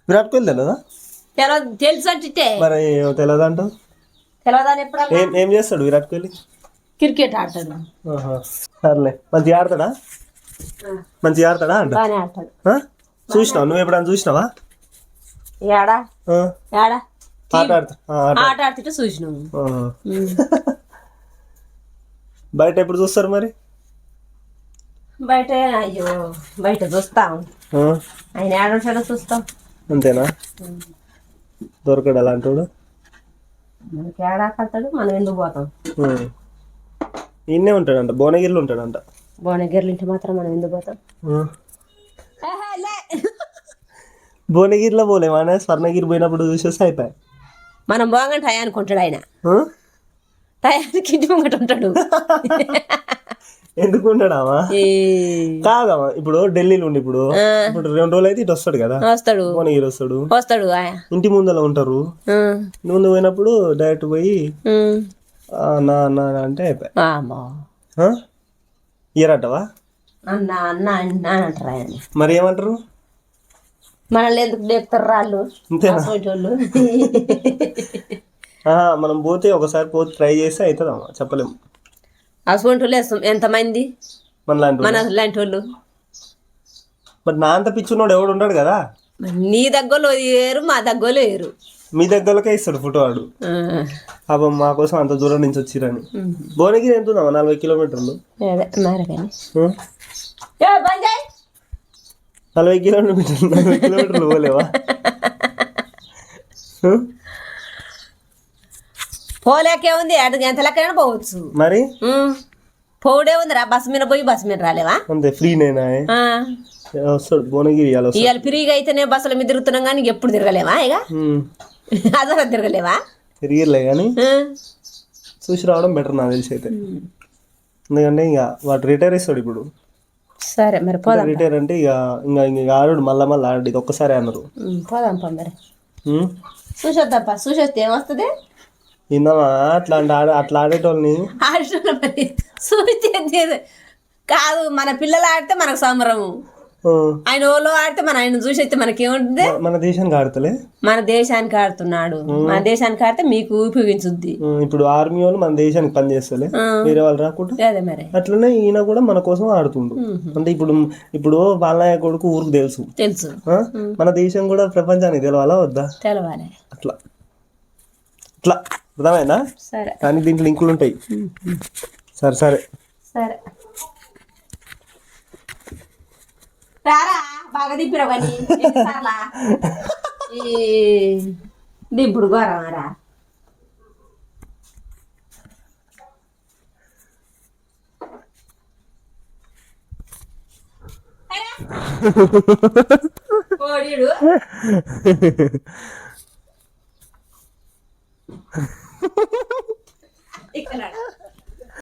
విరాట్ కోహ్లీ తెలియదా? తెలుసు అంటే మరి తెలియదు అంట. తెలియదని ఎప్పుడు ఏం చేస్తాడు విరాట్ కోహ్లీ? క్రికెట్ ఆడతాడు. సర్లే, మంచిగా ఆడతాడా? మంచిగా ఆడతాడా అంట. బాగానే ఆడతాడు. చూసినావు? నువ్వు ఎప్పుడన్నా చూసినావా? ఏడా ఏడా ఆట ఆట ఆడుతుంటే చూసినావు. బయట ఎప్పుడు చూస్తారు మరి? బయట అయ్యో బయట చూస్తాం. ఆయన ఏడుంటాడో చూస్తాం. అంతేనా? దొరకడు అలాంటి మనకి ఏడా కడతాడు, మనం ఎందుకు పోతాం? ఈయనే ఉంటాడంట, భువనగిరిలో ఉంటాడంట. భువనగిరిలో ఇంటి మాత్రం మనం ఎందుకు పోతాం? భువనగిరిలో పోలేమా? స్వర్ణగిరి పోయినప్పుడు చూసేసి అయిపోయాయి. మనం బాగా టయానికి అనుకుంటాడు ఆయన. టయానికి ఇంటి ముంగట ఉంటాడు. ఎందుకు ఉండడామా? కాదమ్మా, ఇప్పుడు ఢిల్లీలో ఉండి ఇప్పుడు 2 రోజులు అయితే ఇటు వస్తాడు కదా, వస్తాడు. భువనగిరి వస్తాడు. ఇంటి ముందర ఉంటారు. ముందు పోయినప్పుడు డైరెక్ట్ పోయి నా అన్న అంటే అయిపోయి ఇయరటవా? అన్న అన్న అన్న అంటారు ఆయన. మరి ఏమంటారు? మనల్ని ఎందుకు లేపుతారు రాళ్ళు? మనం పోతే ఒకసారి పోతే ట్రై చేస్తే అవుతుందమ్మా, చెప్పలేము. అసలు వేస్తాం ఎంతమంది మన లాంటి వాళ్ళు. మరి నా అంత పిచ్చున్నాడు ఎవడు ఉంటాడు కదా. నీ దగ్గరలో వేరు, మా దగ్గరలో వేరు. మీ దగ్గరకే ఇస్తాడు ఫోటో వాడు. పాపం మా కోసం అంత దూరం నుంచి వచ్చిరని. భువనగిరి ఎంత ఉందమ్మా? 40 కిలోమీటర్లు. 40 కిలోమీటర్లు పోలేవా? పోలేకే ఉంది, ఎంత లెక్కైనా పోవచ్చు. మరి పోడే ఉందిరా, బస్సు మీద పోయి బస్సు మీద రాలేవా? అంతే, ఫ్రీనేనా? వస్తాడు భువనగిరి ఇవాళ ఫ్రీగా అయితేనే బస్సుల మీద తిరుగుతున్నాం కానీ ఎప్పుడు తిరగలేవా? ఇక అసలు తిరగలేవా? తిరిగిలే కానీ చూసి రావడం బెటర్ నాకు తెలిసి అయితే. ఎందుకంటే ఇక వాడు రిటైర్ ఇస్తాడు ఇప్పుడు. సరే మరి పోదాం. రిటైర్ అంటే ఇక ఆడు మళ్ళా ఆడు, ఇది ఒక్కసారి అన్నారు. పోదాం మరి చూసొద్దాపా. చూసొస్తే ఏమొస్తుంది? ఇందమ్మా అట్లా ఆడేటోళ్ళని చూస్తే కాదు, మన పిల్లలు ఆడితే మనకు సంబరము. ఆయన ఓలో ఆడితే ఆయన చూసైతే మనకేముంటుంది? మన దేశానికి ఆడతలే, మన దేశానికి ఆడుతున్నాడు. మన దేశానికి ఆడితే మీకు ఉపయోగించుద్ది. ఇప్పుడు ఆర్మీ వాళ్ళు మన దేశానికి పని చేస్తలే, వేరే వాళ్ళు రాకుండా. అదే మరి అట్లనే ఈయన కూడా మన కోసం ఆడుతుండు. అంటే ఇప్పుడు వాళ్ళ కొడుకు ఊరికి తెలుసు. మన దేశం కూడా ప్రపంచానికి తెలవాలా వద్దా? తెలవాలి. అట్లా అర్థమైనా? సరే, కానీ దీంట్లో లింకులు ఉంటాయి. సరే బాగా దిప్పిరవని దిప్పుడు గోరమారా. కోడిడు ఇక్కడ